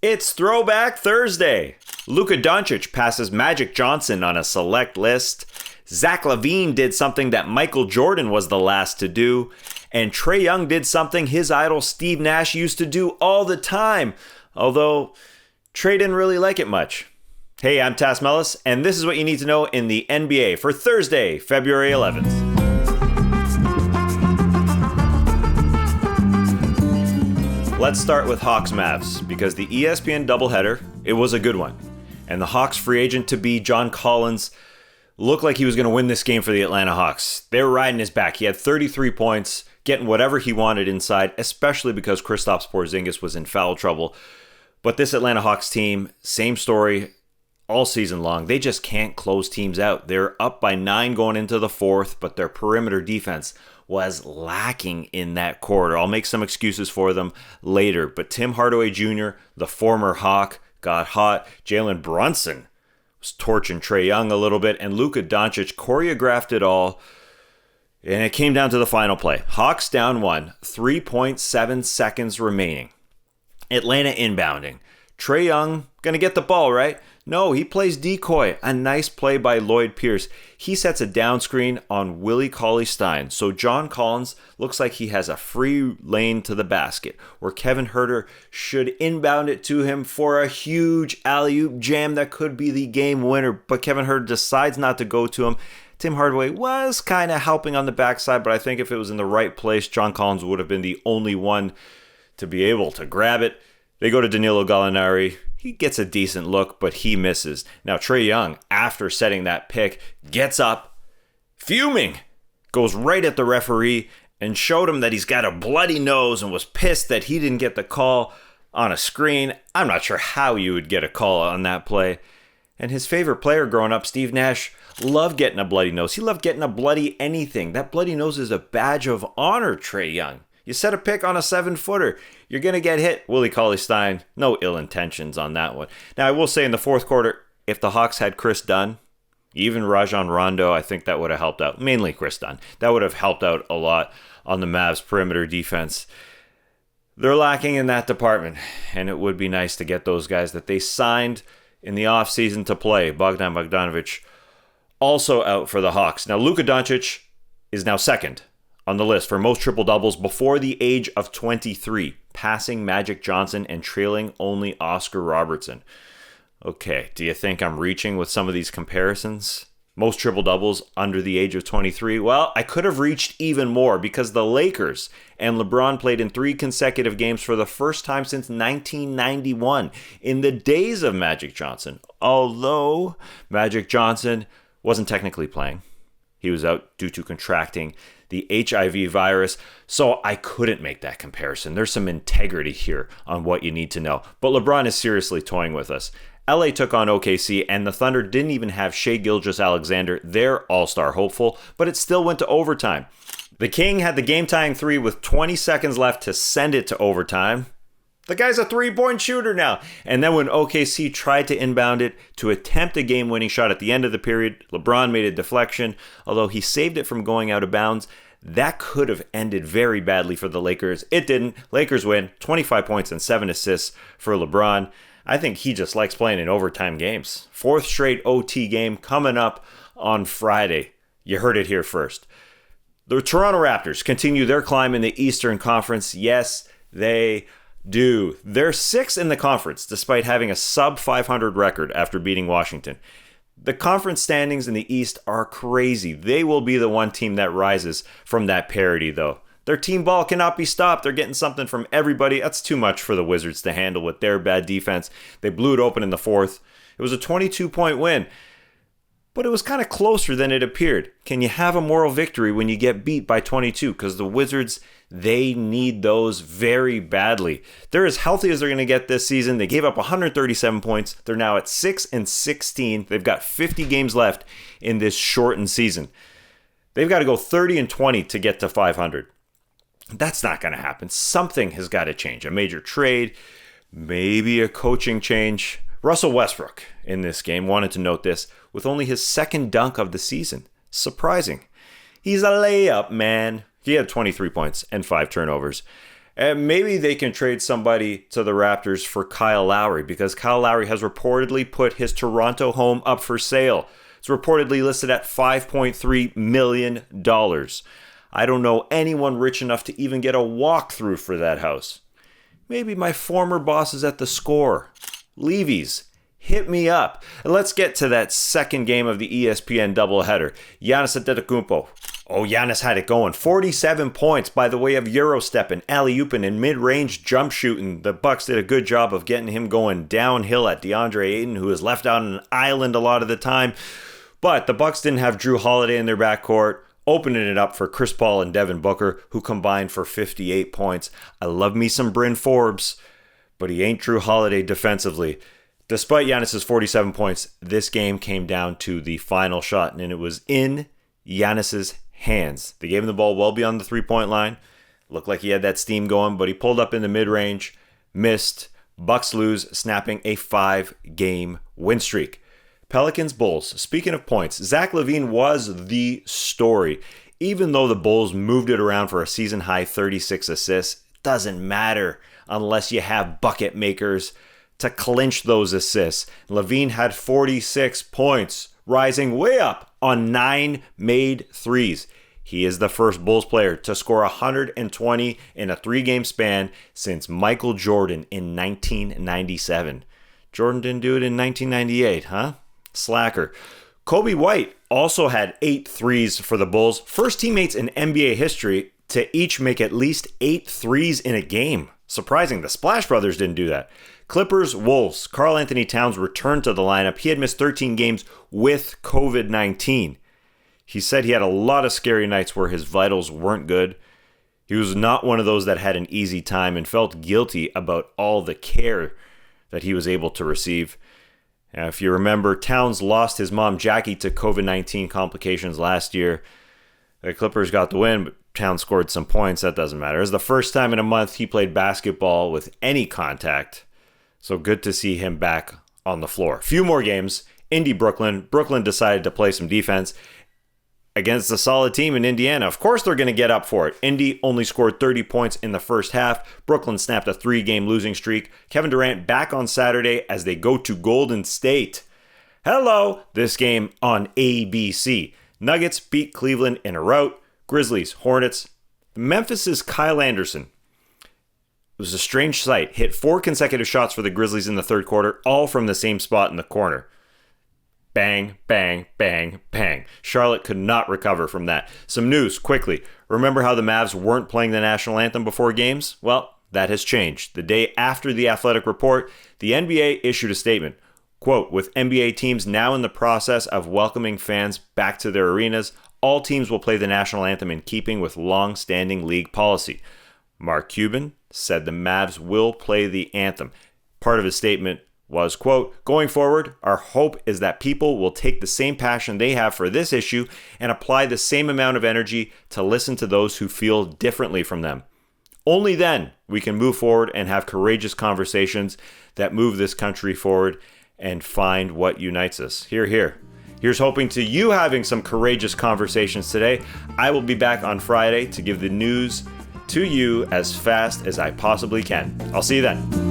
It's Throwback Thursday. Luka Doncic passes Magic Johnson on a select list. Zach LaVine did something that Michael Jordan was the last to do. And Trae Young did something his idol Steve Nash used to do all the time. Although, Trae didn't really like it much. Hey, I'm Tass Mellis, and this is what you need to know in the NBA for Thursday, February 11th. Let's start with Hawks Mavs, because the ESPN doubleheader, it was a good one. And the Hawks free agent to be John Collins looked like he was going to win this game for the Atlanta Hawks. They were riding his back. He had 33 points, getting whatever he wanted inside, especially because Kristaps Porzingis was in foul trouble. But this Atlanta Hawks team, same story all season long. They just can't close teams out. They're up by 9 going into the fourth, but their perimeter defense was lacking in that quarter. I'll make some excuses for them later, but Tim Hardaway Jr., the former Hawk, got hot. Jalen Brunson was torching Trae Young a little bit, and Luka Doncic choreographed it all, and it came down to the final play. Hawks down 1, 3.7 seconds remaining. Atlanta inbounding. Trae Young gonna get the ball, right? No, he plays decoy. A nice play by Lloyd Pierce. He sets a down screen on Willie Cauley-Stein. So John Collins looks like he has a free lane to the basket, where Kevin Huerter should inbound it to him for a huge alley-oop jam that could be the game winner. But Kevin Huerter decides not to go to him. Tim Hardaway was kind of helping on the backside, but I think if it was in the right place, John Collins would have been the only one to be able to grab it. They go to Danilo Gallinari. He gets a decent look, but he misses. Now, Trae Young, after setting that pick, gets up, fuming, goes right at the referee and showed him that he's got a bloody nose and was pissed that he didn't get the call on a screen. I'm not sure how you would get a call on that play. And his favorite player growing up, Steve Nash, loved getting a bloody nose. He loved getting a bloody anything. That bloody nose is a badge of honor, Trae Young. You set a pick on a 7-footer, you're going to get hit. Willie Cauley-Stein, no ill intentions on that one. Now, I will say in the fourth quarter, if the Hawks had Chris Dunn, even Rajon Rondo, I think that would have helped out. Mainly Chris Dunn. That would have helped out a lot on the Mavs' perimeter defense. They're lacking in that department, and it would be nice to get those guys that they signed in the offseason to play. Bogdan Bogdanovic also out for the Hawks. Now, Luka Doncic is now second on the list for most triple-doubles before the age of 23, passing Magic Johnson and trailing only Oscar Robertson. Okay, do you think I'm reaching with some of these comparisons? Most triple-doubles under the age of 23? Well, I could have reached even more because the Lakers and LeBron played in 3 consecutive games for the first time since 1991 in the days of Magic Johnson. Although Magic Johnson wasn't technically playing. He was out due to contracting the HIV virus, so I couldn't make that comparison. There's some integrity here on what you need to know. But LeBron is seriously toying with us. LA took on OKC, and the Thunder didn't even have Shai Gilgeous-Alexander, their all-star hopeful, but it still went to overtime. The King had the game-tying 3 with 20 seconds left to send it to overtime. The guy's a 3-point shooter now. And then when OKC tried to inbound it to attempt a game-winning shot at the end of the period, LeBron made a deflection. Although he saved it from going out of bounds, that could have ended very badly for the Lakers. It didn't. Lakers win, 25 points and 7 assists for LeBron. I think he just likes playing in overtime games. 4th straight OT game coming up on Friday. You heard it here first. The Toronto Raptors continue their climb in the Eastern Conference. Yes, they do. They're 6th in the conference, despite having a sub-500 record after beating Washington. The conference standings in the East are crazy. They will be the one team that rises from that parity, though. Their team ball cannot be stopped. They're getting something from everybody. That's too much for the Wizards to handle with their bad defense. They blew it open in the fourth. It was a 22-point win. But it was kind of closer than it appeared. Can you have a moral victory when you get beat by 22? Because the Wizards, they need those very badly. They're as healthy as they're going to get this season. They gave up 137 points. They're now at 6-16. They've got 50 games left in this shortened season. They've got to go 30-20 to get to 500. That's not going to happen. Something has got to change. A major trade, maybe a coaching change. Russell Westbrook in this game wanted to note this with only his second dunk of the season. Surprising. He's a layup, man. He had 23 points and 5 turnovers. And maybe they can trade somebody to the Raptors for Kyle Lowry, because Kyle Lowry has reportedly put his Toronto home up for sale. It's reportedly listed at $5.3 million. I don't know anyone rich enough to even get a walkthrough for that house. Maybe my former bosses at the Score. Levy's. Hit me up. And let's get to that second game of the ESPN doubleheader. Giannis Antetokounmpo. Oh, Giannis had it going. 47 points by the way of Euro-stepping, alley-ooping, and mid-range jump shooting. The Bucks did a good job of getting him going downhill at DeAndre Ayton, who was left out on an island a lot of the time. But the Bucks didn't have Drew Holiday in their backcourt, opening it up for Chris Paul and Devin Booker, who combined for 58 points. I love me some Bryn Forbes, but he ain't Drew Holiday defensively. Despite Giannis' 47 points, this game came down to the final shot, and it was in Giannis' hands. They gave him the ball well beyond the three-point line. Looked like he had that steam going, but he pulled up in the mid-range, missed. Bucks lose, snapping a 5-game win streak. Pelicans Bulls. Speaking of points, Zach LaVine was the story. Even though the Bulls moved it around for a season-high 36 assists, it doesn't matter unless you have bucket makers to clinch those assists. LaVine had 46 points, rising way up on 9 made threes. He is the first Bulls player to score 120 in a 3-game span since Michael Jordan in 1997. Jordan didn't do it in 1998, huh? Slacker. Coby White also had 8 threes for the Bulls. First teammates in NBA history to each make at least 8 threes in a game. Surprising, the Splash Brothers didn't do that. Clippers, Wolves. Karl-Anthony Towns returned to the lineup. He had missed 13 games with COVID-19. He said he had a lot of scary nights where his vitals weren't good. He was not one of those that had an easy time and felt guilty about all the care that he was able to receive. Now, if you remember, Towns lost his mom Jackie to COVID-19 complications last year. The Clippers got the win, but Towns scored some points. That doesn't matter. It was the first time in a month he played basketball with any contact. So good to see him back on the floor. A few more games. Indy, Brooklyn. Brooklyn decided to play some defense against a solid team in Indiana. Of course they're going to get up for it. Indy only scored 30 points in the first half. Brooklyn snapped a 3-game losing streak. Kevin Durant back on Saturday as they go to Golden State. Hello! This game on ABC. Nuggets beat Cleveland in a rout. Grizzlies, Hornets. Memphis' Kyle Anderson. It was a strange sight. Hit 4 consecutive shots for the Grizzlies in the third quarter, all from the same spot in the corner. Bang, bang, bang, bang. Charlotte could not recover from that. Some news, quickly. Remember how the Mavs weren't playing the national anthem before games? Well, that has changed. The day after the Athletic report, the NBA issued a statement. Quote, with NBA teams now in the process of welcoming fans back to their arenas, all teams will play the national anthem in keeping with long-standing league policy. Mark Cuban said the Mavs will play the anthem. Part of his statement was, quote, going forward, our hope is that people will take the same passion they have for this issue and apply the same amount of energy to listen to those who feel differently from them. Only then we can move forward and have courageous conversations that move this country forward and find what unites us. Hear, hear. Here's hoping to you having some courageous conversations today. I will be back on Friday to give the news to you as fast as I possibly can. I'll see you then.